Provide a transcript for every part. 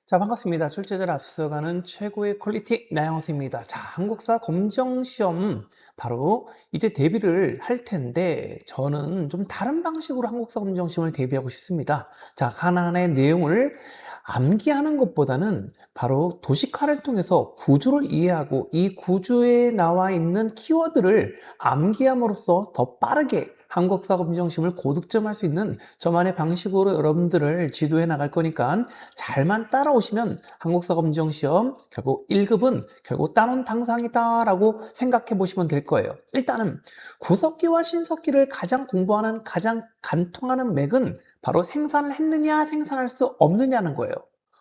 자, 반갑습니다. 출제자를 앞서가는 최고의 퀄리티 나영호입니다. 자, 한국사 검정시험 바로 이제 대비를 할 텐데 저는 좀 다른 방식으로 한국사 검정시험을 대비하고 싶습니다. 자, 하나하나의 내용을 암기하는 것보다는 바로 도식화를 통해서 구조를 이해하고 이 구조에 나와 있는 키워드를 암기함으로써 더 빠르게 한국사 검정시험을 고득점할 수 있는 저만의 방식으로 여러분들을 지도해 나갈 거니까 잘만 따라오시면 한국사 검정시험 결국 1급은 결국 따놓은 당상이다라고 생각해 보시면 될 거예요. 일단은 구석기와 신석기를 가장 공부하는 가장 간통하는 맥은 바로 생산을 했느냐 생산할 수 없느냐는 거예요.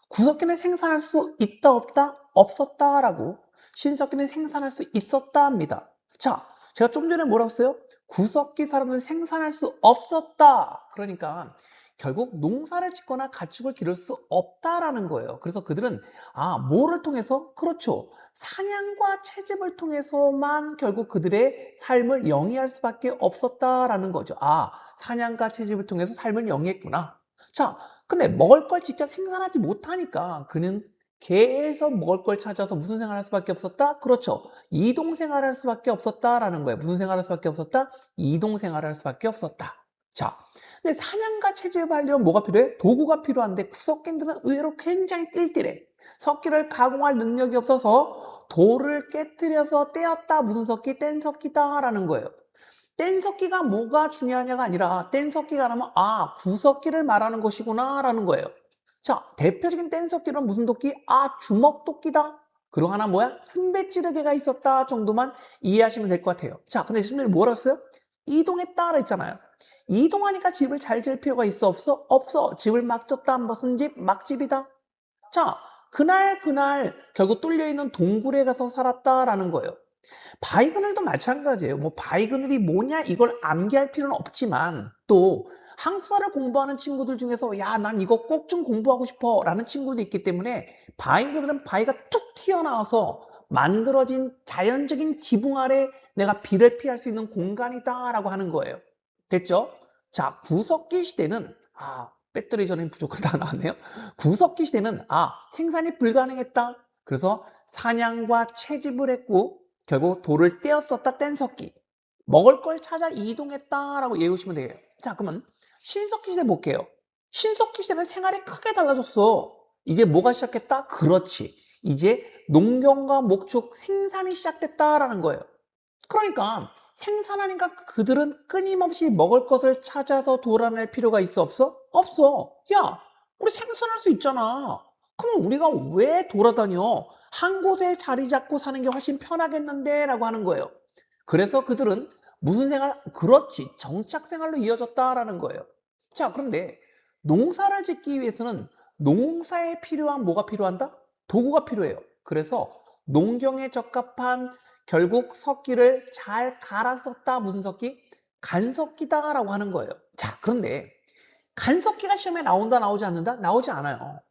구석기는 생산할 수 있다 없다 없었다라고, 신석기는 생산할 수 있었다 합니다. 자, 제가 좀 전에 뭐라고 했어요? 구석기 사람은 생산할 수 없었다. 그러니까 결국 농사를 짓거나 가축을 기를 수 없다라는 거예요. 그래서 그들은 뭐를 통해서? 그렇죠. 사냥과 채집을 통해서만 결국 그들의 삶을 영위할 수밖에 없었다라는 거죠. 사냥과 채집을 통해서 삶을 영위했구나. 자, 근데 먹을 걸 직접 생산하지 못하니까 그는 계속 먹을 걸 찾아서 무슨 생활을 할 수밖에 없었다? 그렇죠. 이동 생활을 할 수밖에 없었다라는 거예요. 무슨 생활을 할 수밖에 없었다? 이동 생활을 할 수밖에 없었다. 자, 근데 사냥과 채집하려면 뭐가 필요해? 도구가 필요한데 구석기들은 의외로 굉장히 띨띨해. 석기를 가공할 능력이 없어서 돌을 깨뜨려서 떼었다. 무슨 석기? 뗀석기다라는 거예요. 뗀석기가 뭐가 중요하냐가 아니라 뗀석기가 라면 구석기를 말하는 것이구나 라는 거예요. 자, 대표적인 뗀석기는 무슨 도끼? 주먹도끼다. 그리고 하나 뭐야? 순배찌르개가 있었다 정도만 이해하시면 될 것 같아요. 자, 근데 지금 뭐라 했어요? 이동했다 그랬잖아요. 이동하니까 집을 잘 지을 필요가 있어 없어? 없어. 집을 막 졌다. 무슨 집? 막집이다. 자, 그날 결국 뚫려있는 동굴에 가서 살았다라는 거예요. 바이그늘도 마찬가지예요. 뭐 바이그늘이 뭐냐 이걸 암기할 필요는 없지만 또 한국사를 공부하는 친구들 중에서 야, 난 이거 꼭 좀 공부하고 싶어 라는 친구도 있기 때문에 바이그늘은 바위가 툭 튀어나와서 만들어진 자연적인 지붕 아래 내가 비를 피할 수 있는 공간이다 라고 하는 거예요. 됐죠? 자, 구석기 시대는 배터리 전압이 부족하다 나왔네요. 구석기 시대는 생산이 불가능했다. 그래서 사냥과 채집을 했고 결국 돌을 떼었었다. 뗀석기. 먹을 걸 찾아 이동했다라고 이해하시면 돼요. 자, 그러면 신석기 시대 볼게요. 신석기 시대는 생활이 크게 달라졌어. 이제 뭐가 시작했다? 그렇지. 이제 농경과 목축 생산이 시작됐다라는 거예요. 그러니까 생산하니까 그들은 끊임없이 먹을 것을 찾아서 돌아낼 필요가 있어 없어? 없어. 야, 우리 생산할 수 있잖아. 그럼 우리가 왜 돌아다녀? 한 곳에 자리 잡고 사는 게 훨씬 편하겠는데 라고 하는 거예요. 그래서 그들은 무슨 생활? 그렇지. 정착 생활로 이어졌다라는 거예요. 자, 그런데 농사를 짓기 위해서는 농사에 필요한 뭐가 필요한다? 도구가 필요해요. 그래서 농경에 적합한 결국 석기를 잘 갈아 썼다. 무슨 석기? 간석기다라고 하는 거예요. 자, 그런데 간석기가 시험에 나온다, 나오지 않는다? 나오지 않아요.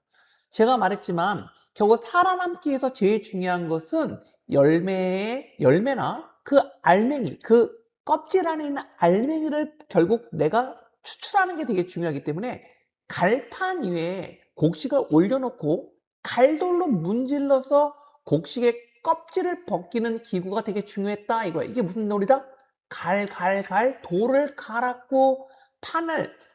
제가 말했지만 결국 살아남기 위해서 제일 중요한 것은 열매나 그 알맹이, 그 껍질 안에 있는 알맹이를 결국 내가 추출하는 게 되게 중요하기 때문에 갈판 위에 곡식을 올려놓고 갈돌로 문질러서 곡식의 껍질을 벗기는 기구가 되게 중요했다 이거예요. 이게 무슨 놀이다? 돌을 갈았고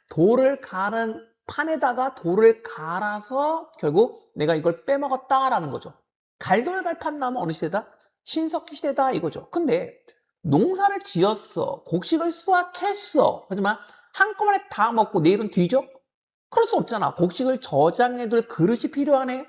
돌을 갈은 판에다가 돌을 갈아서 결국 내가 이걸 빼먹었다라는 거죠. 갈돌갈판 나면 어느 시대다? 신석기 시대다 이거죠. 근데 농사를 지었어. 곡식을 수확했어. 하지만 한꺼번에 다 먹고 내일은 뒤져? 그럴 수 없잖아. 곡식을 저장해둘 그릇이 필요하네.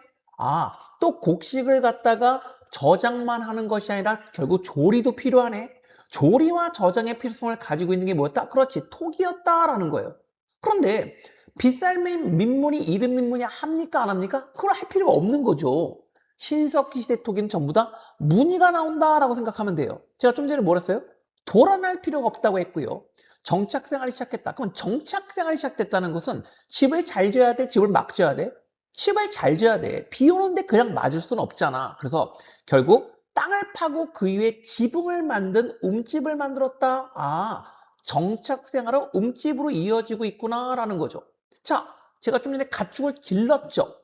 또 곡식을 갖다가 저장만 하는 것이 아니라 결국 조리도 필요하네. 조리와 저장의 필요성을 가지고 있는 게 뭐였다? 그렇지. 톡이었다라는 거예요. 그런데 빗살민 민물이 이른 민물이 합니까 안 합니까? 그걸 할 필요가 없는 거죠. 신석기 시대 토기는 전부 다 무늬가 나온다라고 생각하면 돼요. 제가 좀 전에 뭐랬어요? 돌아날 필요가 없다고 했고요. 정착 생활이 시작했다. 그럼 정착 생활이 시작됐다는 것은 집을 잘 지어야 돼? 집을 막 지어야 돼? 집을 잘 지어야 돼. 비 오는데 그냥 맞을 수는 없잖아. 그래서 결국 땅을 파고 그 위에 지붕을 만든 움집을 만들었다. 정착 생활은 움집으로 이어지고 있구나라는 거죠. 자, 제가 좀 전에 가축을 길렀죠.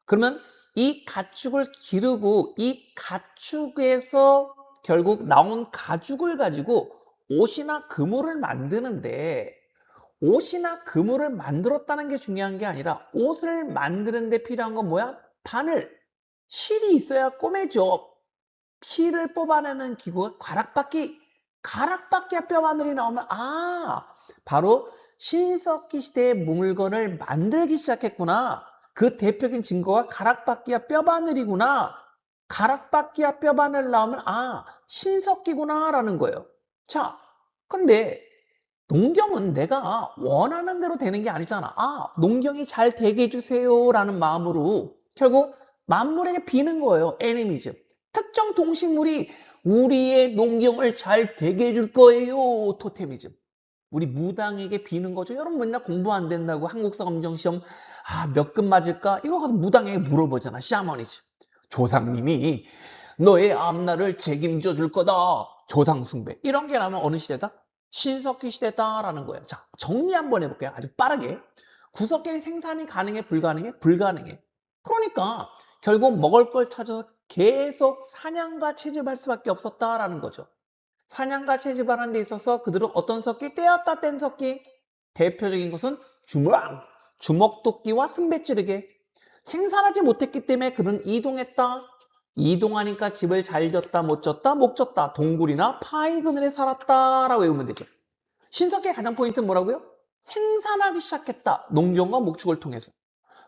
그러면 이 가축을 기르고 이 가축에서 결국 나온 가죽을 가지고 옷이나 그물을 만드는데 옷이나 그물을 만들었다는 게 중요한 게 아니라 옷을 만드는 데 필요한 건 뭐야? 바늘, 실이 있어야 꼬매져. 피를 뽑아내는 기구가 가락바퀴, 가락바퀴와 뼈바늘이 나오면 바로 신석기 시대의 물건을 만들기 시작했구나. 그 대표적인 증거가 가락바퀴와 뼈바늘이구나. 가락바퀴와 뼈바늘 나오면 신석기구나 라는 거예요. 자, 근데 농경은 내가 원하는 대로 되는 게 아니잖아. 농경이 잘 되게 해주세요 라는 마음으로 결국 만물에게 비는 거예요. 애니미즘. 특정 동식물이 우리의 농경을 잘 되게 해줄 거예요. 토테미즘. 우리 무당에게 비는 거죠. 여러분 맨날 공부 안 된다고 한국사 검정시험 몇 급 맞을까? 이거 가서 무당에게 물어보잖아. 샤머니즘. 조상님이 너의 앞날을 책임져 줄 거다. 조상 숭배. 이런 게 나면 어느 시대다? 신석기 시대다라는 거예요. 자, 정리 한번 해볼게요. 아주 빠르게. 구석기는 생산이 가능해, 불가능해? 불가능해. 그러니까 결국 먹을 걸 찾아서 계속 사냥과 채집할 수밖에 없었다라는 거죠. 사냥과 채집하는 데 있어서 그들은 어떤 석기? 떼었다 뗀 석기. 대표적인 것은 주먹도끼와 승배찌르기. 생산하지 못했기 때문에 그는 이동했다. 이동하니까 집을 잘 졌다, 못 졌다, 못 졌다. 동굴이나 파이 그늘에 살았다라고 외우면 되죠. 신석기의 가장 포인트는 뭐라고요? 생산하기 시작했다. 농경과 목축을 통해서.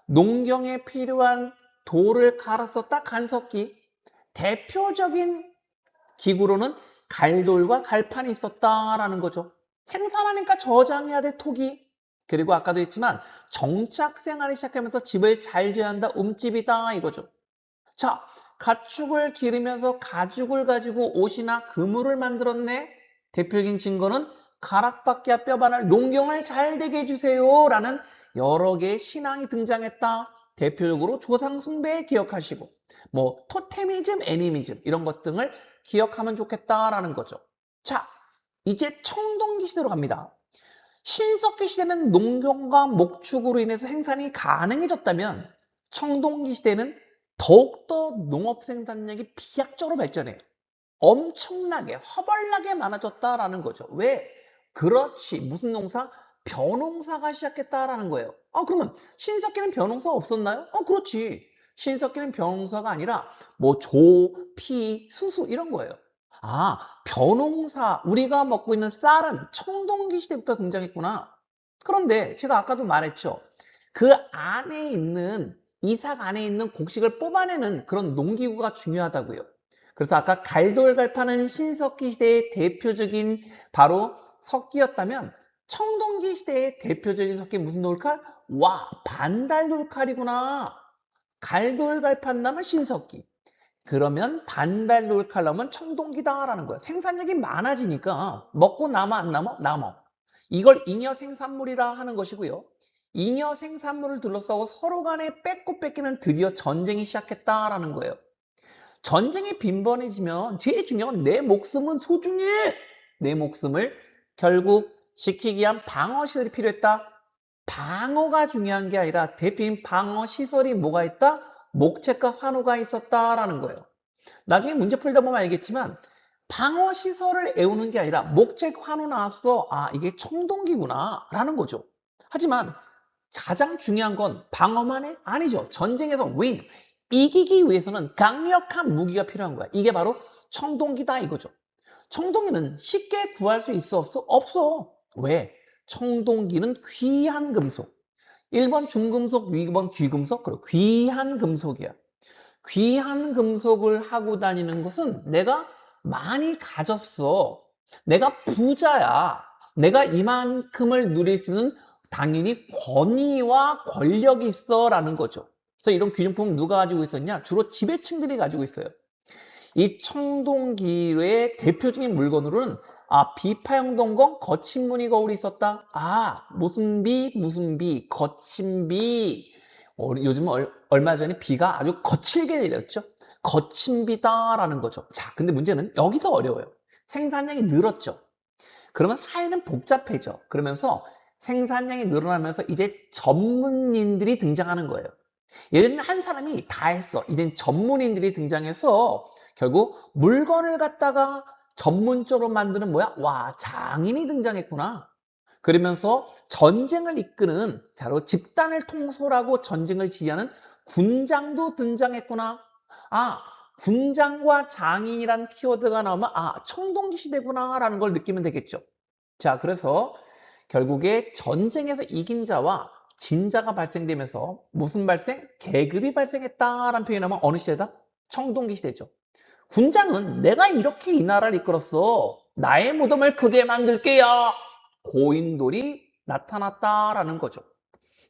농경에 필요한 돌을 갈았었다. 간석기. 대표적인 기구로는 갈돌과 갈판이 있었다라는 거죠. 생산하니까 저장해야 돼, 토기. 그리고 아까도 했지만 정착 생활을 시작하면서 집을 잘 지어야 한다. 움집이다 이거죠. 자, 가축을 기르면서 가죽을 가지고 옷이나 그물을 만들었네. 대표적인 증거는 가락바퀴와 뼈바늘 농경을 잘 되게 해주세요 라는 여러 개의 신앙이 등장했다. 대표적으로 조상 숭배 기억하시고 토테미즘, 애니미즘 이런 것 등을 기억하면 좋겠다라는 거죠. 자, 이제 청동기 시대로 갑니다. 신석기 시대는 농경과 목축으로 인해서 생산이 가능해졌다면 청동기 시대는 더욱더 농업 생산량이 비약적으로 발전해요. 엄청나게 허벌나게 많아졌다라는 거죠. 왜? 그렇지. 무슨 농사? 벼농사가 시작했다라는 거예요. 그러면 신석기는 벼농사가 없었나요? 그렇지. 신석기는 벼농사가 아니라 조, 피, 수수 이런 거예요. 벼농사, 우리가 먹고 있는 쌀은 청동기 시대부터 등장했구나. 그런데 제가 아까도 말했죠. 그 안에 있는, 이삭 안에 있는 곡식을 뽑아내는 그런 농기구가 중요하다고요. 그래서 아까 갈돌갈파는 신석기 시대의 대표적인 바로 석기였다면 청동기 시대의 대표적인 석기 무슨 돌칼? 반달돌칼이구나. 갈돌갈판 나면 신석기. 그러면 반달돌칼 나면 청동기다라는 거야. 생산량이 많아지니까 먹고 남아 안 남아? 남아. 이걸 잉여 생산물이라 하는 것이고요. 잉여 생산물을 둘러싸고 서로 간에 뺏고 뺏기는 드디어 전쟁이 시작했다라는 거예요. 전쟁이 빈번해지면 제일 중요한 건 내 목숨은 소중해. 내 목숨을 결국 지키기 위한 방어 시설이 필요했다. 방어가 중요한 게 아니라 대표인 방어 시설이 뭐가 있다? 목책과 환호가 있었다라는 거예요. 나중에 문제 풀다 보면 알겠지만 방어 시설을 애우는 게 아니라 목책 환호 나왔어. 이게 청동기구나 라는 거죠. 하지만 가장 중요한 건 방어만 해? 아니죠. 전쟁에서 win, 이기기 위해서는 강력한 무기가 필요한 거야. 이게 바로 청동기다 이거죠. 청동기는 쉽게 구할 수 있어 없어? 없어. 왜? 청동기는 귀한 금속. 1번 중금속, 2번 귀금속, 그리고 귀한 금속이야. 귀한 금속을 하고 다니는 것은 내가 많이 가졌어. 내가 부자야. 내가 이만큼을 누릴 수 있는 당연히 권위와 권력이 있어 라는 거죠. 그래서 이런 귀중품은 누가 가지고 있었냐? 주로 지배층들이 가지고 있어요. 이 청동기의 대표적인 물건으로는 비파형 동건 거친 무늬 거울이 있었다. 무슨 비, 거친 비. 요즘 얼마 전에 비가 아주 거칠게 내렸죠. 거친 비다라는 거죠. 자, 근데 문제는 여기서 어려워요. 생산량이 늘었죠. 그러면 사회는 복잡해져. 그러면서 생산량이 늘어나면서 이제 전문인들이 등장하는 거예요. 예전에는 한 사람이 다 했어. 이젠 전문인들이 등장해서 결국 물건을 갖다가 전문적으로 만드는 뭐야? 와, 장인이 등장했구나. 그러면서 전쟁을 이끄는 바로 집단을 통솔하고 전쟁을 지휘하는 군장도 등장했구나. 아, 군장과 장인이란 키워드가 나오면 청동기 시대구나라는 걸 느끼면 되겠죠. 자, 그래서 결국에 전쟁에서 이긴 자와 진 자가 발생되면서 무슨 발생? 계급이 발생했다라는 표현하면 어느 시대다? 청동기 시대죠. 군장은 내가 이렇게 이 나라를 이끌었어. 나의 무덤을 크게 만들게요. 고인돌이 나타났다라는 거죠.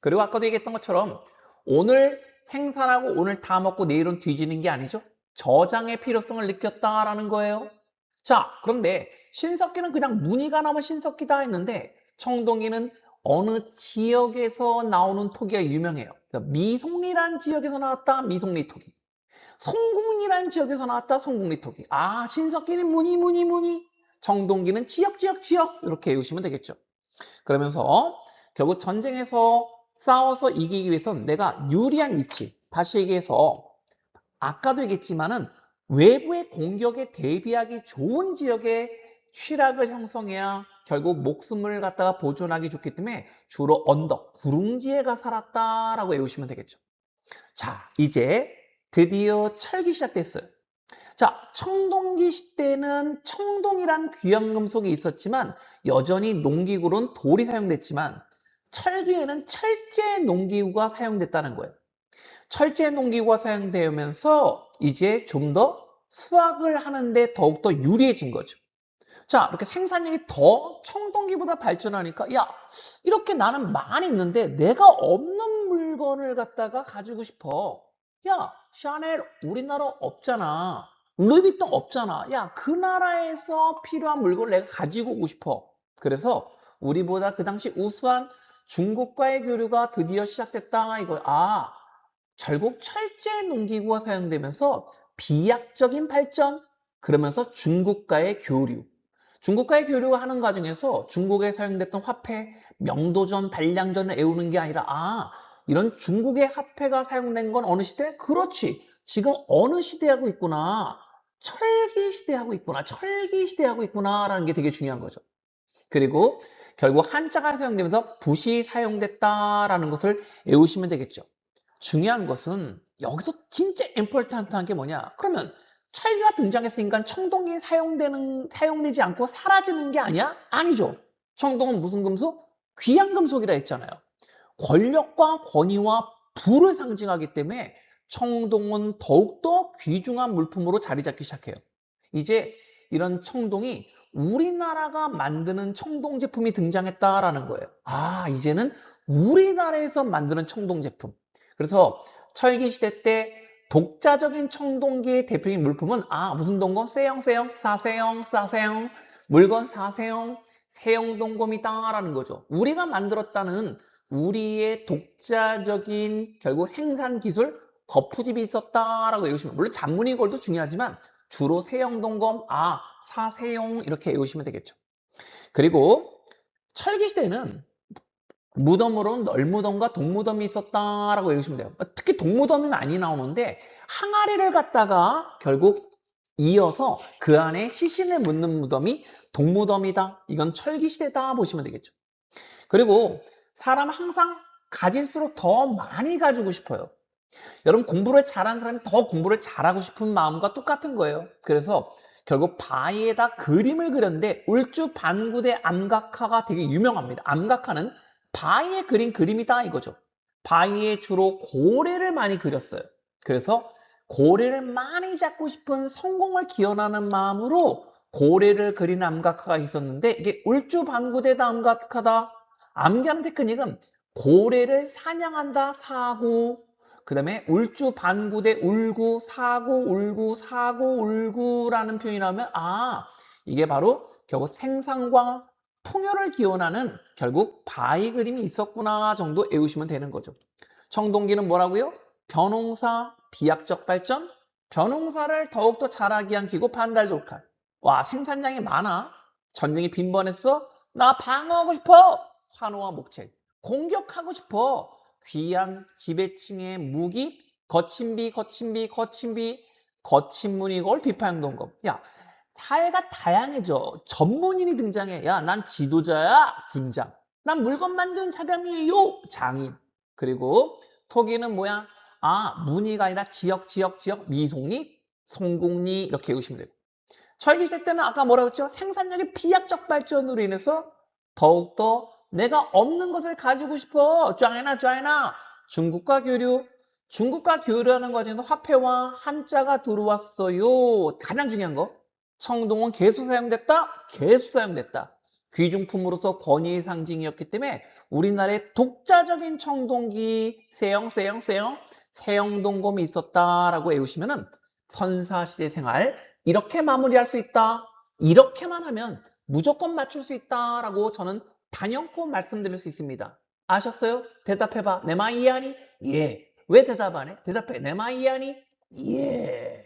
그리고 아까도 얘기했던 것처럼 오늘 생산하고 오늘 다 먹고 내일은 뒤지는 게 아니죠. 저장의 필요성을 느꼈다라는 거예요. 자, 그런데 신석기는 그냥 무늬가 나면 신석기다 했는데 청동기는 어느 지역에서 나오는 토기가 유명해요. 미송리란 지역에서 나왔다 미송리 토기. 성궁리란 지역에서 나왔다 성궁리 토기. 신석기는 무늬. 청동기는 지역 이렇게 외우시면 되겠죠. 그러면서 결국 전쟁에서 싸워서 이기기 위해서는 내가 유리한 위치, 다시 얘기해서 아까도 얘기했지만은 외부의 공격에 대비하기 좋은 지역에 취락을 형성해야 결국 목숨을 갖다가 보존하기 좋기 때문에 주로 언덕, 구릉지에가 살았다라고 외우시면 되겠죠. 자, 이제 드디어 철기 시작됐어요. 자, 청동기 시대는 청동이란 귀한 금속이 있었지만 여전히 농기구로는 돌이 사용됐지만 철기에는 철제 농기구가 사용됐다는 거예요. 철제 농기구가 사용되면서 이제 좀 더 수확을 하는데 더욱더 유리해진 거죠. 자, 이렇게 생산력이 더 청동기보다 발전하니까 이렇게 나는 많이 있는데 내가 없는 물건을 갖다가 가지고 싶어. 샤넬 우리나라 없잖아. 루이비통 없잖아. 그 나라에서 필요한 물건을 내가 가지고 오고 싶어. 그래서 우리보다 그 당시 우수한 중국과의 교류가 드디어 시작됐다 이거. 결국 철제 농기구가 사용되면서 비약적인 발전, 그러면서 중국과의 교류. 중국과의 교류를 하는 과정에서 중국에 사용됐던 화폐, 명도전, 반량전을 외우는 게 아니라 이런 중국의 화폐가 사용된 건 어느 시대? 그렇지. 지금 어느 시대하고 있구나. 철기 시대하고 있구나. 철기 시대하고 있구나라는 게 되게 중요한 거죠. 그리고 결국 한자가 사용되면서 붓이 사용됐다라는 것을 외우시면 되겠죠. 중요한 것은 여기서 진짜 임포턴트한 게 뭐냐? 그러면 철기가 등장했으니까 청동이 사용되지 않고 사라지는 게 아니야? 아니죠. 청동은 무슨 금속? 귀한 금속이라 했잖아요. 권력과 권위와 부를 상징하기 때문에 청동은 더욱더 귀중한 물품으로 자리 잡기 시작해요. 이제 이런 청동이 우리나라가 만드는 청동 제품이 등장했다라는 거예요. 이제는 우리나라에서 만드는 청동 제품. 그래서 철기 시대 때 독자적인 청동기의 대표적인 물품은 무슨 동검? 세영, 싸세영, 물건 사세영, 세영동검이다라는 거죠. 우리가 만들었다는 우리의 독자적인 결국 생산 기술 거푸집이 있었다라고 외우시면 물론 잡무늬 걸도 중요하지만 주로 세영동검, 사세용 이렇게 외우시면 되겠죠. 그리고 철기 시대는 무덤으로는 널무덤과 동무덤이 있었다라고 외우시면 돼요. 특히 동무덤이 많이 나오는데 항아리를 갖다가 결국 이어서 그 안에 시신을 묻는 무덤이 동무덤이다. 이건 철기 시대다 보시면 되겠죠. 그리고 사람 항상 가질수록 더 많이 가지고 싶어요. 여러분 공부를 잘하는 사람이 더 공부를 잘하고 싶은 마음과 똑같은 거예요. 그래서 결국 바위에다 그림을 그렸는데 울주반구대 암각화가 되게 유명합니다. 암각화는 바위에 그린 그림이다 이거죠. 바위에 주로 고래를 많이 그렸어요. 그래서 고래를 많이 잡고 싶은 성공을 기원하는 마음으로 고래를 그린 암각화가 있었는데 이게 울주반구대다 암각화다. 암기하는 테크닉은 고래를 사냥한다 사고, 그 다음에 울주반구대 울구 사고 울구라는 표현이 나오면 이게 바로 결국 생산과 풍요를 기원하는 결국 바위 그림이 있었구나 정도 외우시면 되는 거죠. 청동기는 뭐라고요? 벼농사, 비약적 발전, 벼농사를 더욱더 잘하기 위한 기구 반달돌칼. 생산량이 많아. 전쟁이 빈번했어? 나 방어하고 싶어. 환호와 목책. 공격하고 싶어. 귀한 지배층의 무기, 거친비, 거친문이 이걸 비파양동검. 야, 사회가 다양해져. 전문인이 등장해. 야, 난 지도자야, 군장. 난 물건 만드는 사람이에요, 장인. 그리고 토기는 뭐야? 아, 문의가 아니라 지역, 미송리, 송곡리 이렇게 외우시면 되고. 철기시대 때는 아까 뭐라고 했죠? 생산력의 비약적 발전으로 인해서 더욱더 내가 없는 것을 가지고 싶어. 짱이나 중국과 교류. 중국과 교류하는 과정에서 화폐와 한자가 들어왔어요. 가장 중요한 거. 청동은 계속 사용됐다? 계속 사용됐다. 귀중품으로서 권위의 상징이었기 때문에 우리나라의 독자적인 청동기 세영동검이 있었다라고 외우시면은 선사시대 생활 이렇게 마무리할 수 있다. 이렇게만 하면 무조건 맞출 수 있다라고 저는 단연코 말씀드릴 수 있습니다. 아셨어요? 대답해봐. 내 말 이해하니? 예. 왜 대답 안 해? 대답해. 내 말 이해하니? 예.